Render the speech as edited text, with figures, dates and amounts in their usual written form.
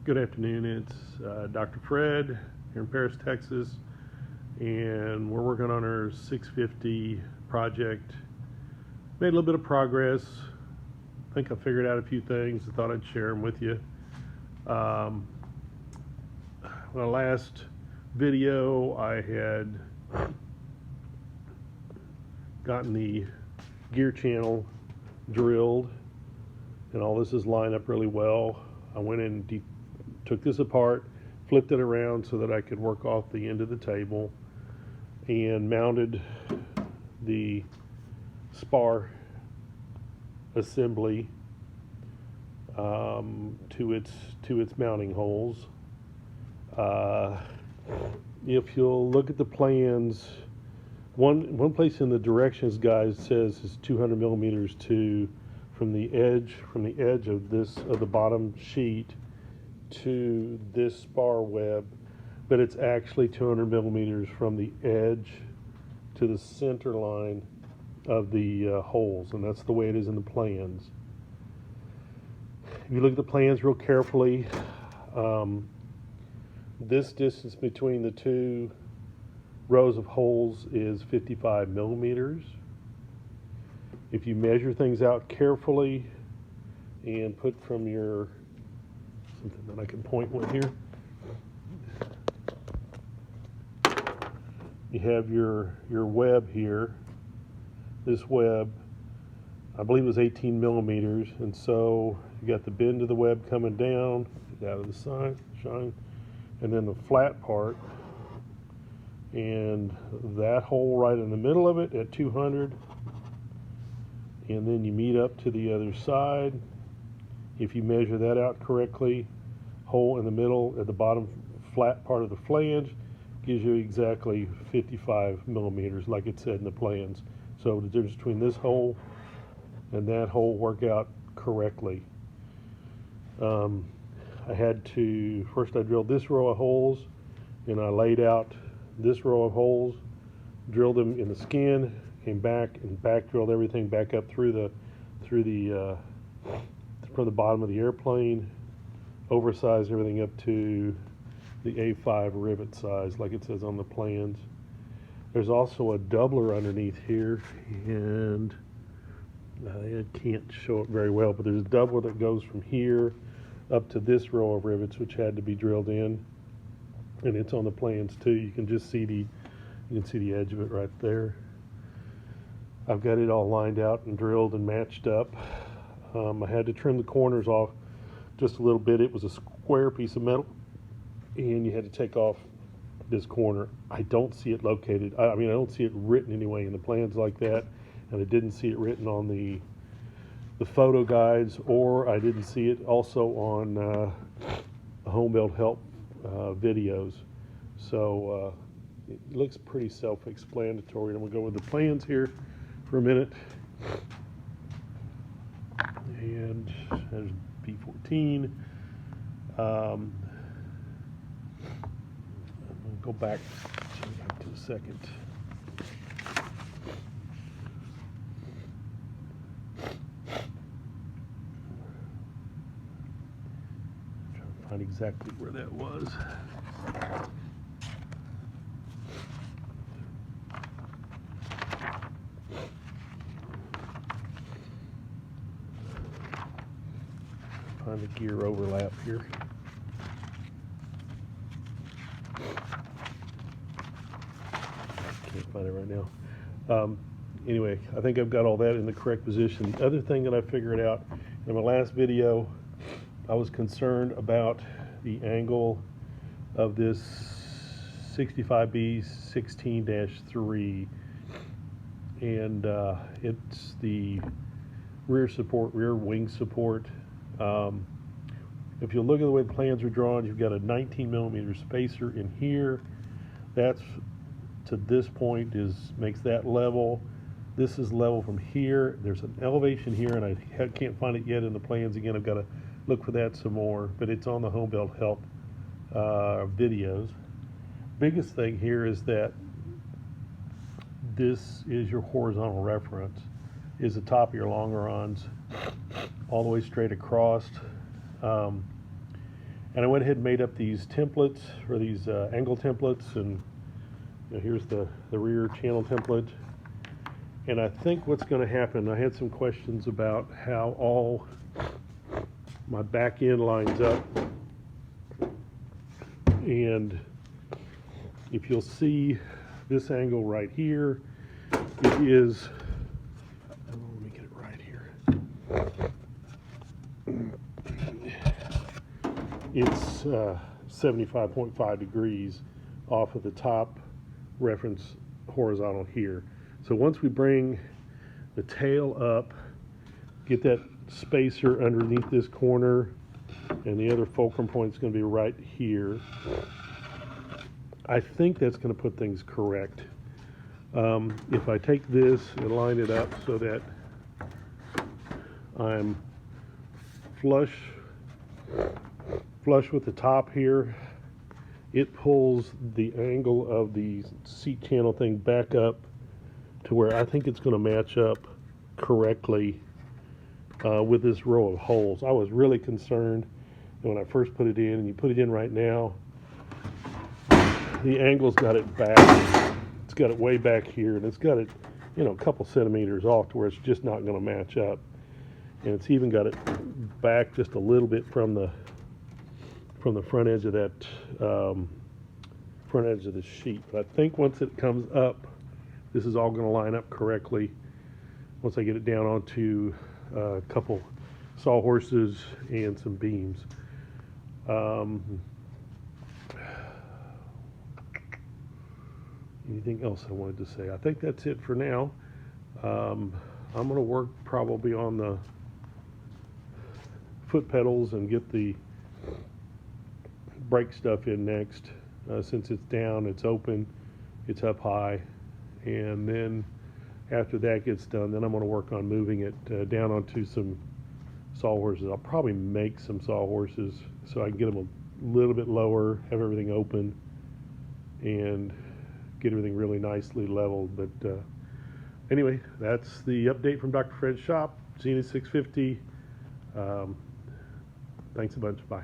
Good afternoon. It's Dr. Fred here in Paris, Texas, and we're working on our 650 project. Made a little bit of progress. I think I figured out a few things. I thought I'd share them with you. My last video, I had gotten the gear channel drilled, and all this is lined up really well. I went in and took this apart, flipped it around so that I could work off the end of the table, and mounted the spar assembly to its mounting holes. If you'll look at the plans, one place in the directions guide says is 200 millimeters from the edge of the bottom sheet to this spar web, but it's actually 200 millimeters from the edge to the center line of the holes, and that's the way it is in the plans. If you look at the plans real carefully, this distance between the two rows of holes is 55 millimeters. If you measure things out carefully and put from your something that I can point with here, you have your web here. This web, I believe, was 18 millimeters, and so you got the bend of the web coming down out of the side, shine, and then the flat part, and that hole right in the middle of it at 200, and then you meet up to the other side. If you measure that out correctly, hole in the middle at the bottom flat part of the flange gives you exactly 55 millimeters like it said in the plans. So the difference between this hole and that hole work out correctly. I had to, first I drilled this row of holes, and I laid out this row of holes, drilled them in the skin, came back and back drilled everything back up from the bottom of the airplane, oversized everything up to the A5 rivet size like it says on the plans. There's also a doubler underneath here, and I can't show it very well, but there's a doubler that goes from here up to this row of rivets, which had to be drilled in, and it's on the plans too. You can just see the edge of it right there. I've got it all lined out and drilled and matched up. I had to trim the corners off just a little bit. It was a square piece of metal, and you had to take off this corner. I don't see it located. I don't see it written anyway in the plans like that, and I didn't see it written on the photo guides, or I didn't see it also on the home build help videos. So it looks pretty self-explanatory. I'm gonna go with the plans here for a minute. And there's B14. I'm going to go back to the second. I'm trying to find exactly where that was. Find the gear overlap here. Can't find it right now. Anyway, I think I've got all that in the correct position. The other thing that I figured out in my last video, I was concerned about the angle of this 65B 16-3, and it's the rear wing support. If you look at the way the plans are drawn, you've got a 19 millimeter spacer in here. That's to this point makes that level. This is level from here. There's an elevation here, and I can't find it yet in the plans. Again, I've got to look for that some more, but it's on the home build help videos. Biggest thing here is that this is your horizontal reference, is the top of your longerons all the way straight across. And I went ahead and made up these templates, or these angle templates, and here's the rear channel template. And I think what's going to happen, I had some questions about how all my back end lines up. And if you'll see this angle right here, it is, let me get it right here. It's 75.5 degrees off of the top reference horizontal here. So once we bring the tail up, get that spacer underneath this corner, and the other fulcrum point is going to be right here. I think that's going to put things correct. If I take this and line it up so that I'm flush with the top here, it pulls the angle of the seat channel thing back up to where I think it's going to match up correctly with this row of holes. I was really concerned when I first put it in, and you put it in right now, the angle's got it back. It's got it way back here, and it's got it, a couple centimeters off to where it's just not going to match up. And it's even got it back just a little bit from the front edge of that front edge of the sheet. But I think once it comes up, this is all going to line up correctly. Once I get it down onto a couple sawhorses and some beams. Anything else I wanted to say? I think that's it for now. I'm going to work probably on the foot pedals and get the brake stuff in next. Since it's down, it's open, it's up high, and then after that gets done, then I'm going to work on moving it down onto some sawhorses. I'll probably make some sawhorses so I can get them a little bit lower, have everything open, and get everything really nicely leveled. But anyway, that's the update from Dr. Fred's shop, Zenith 650. Thanks a bunch. Bye.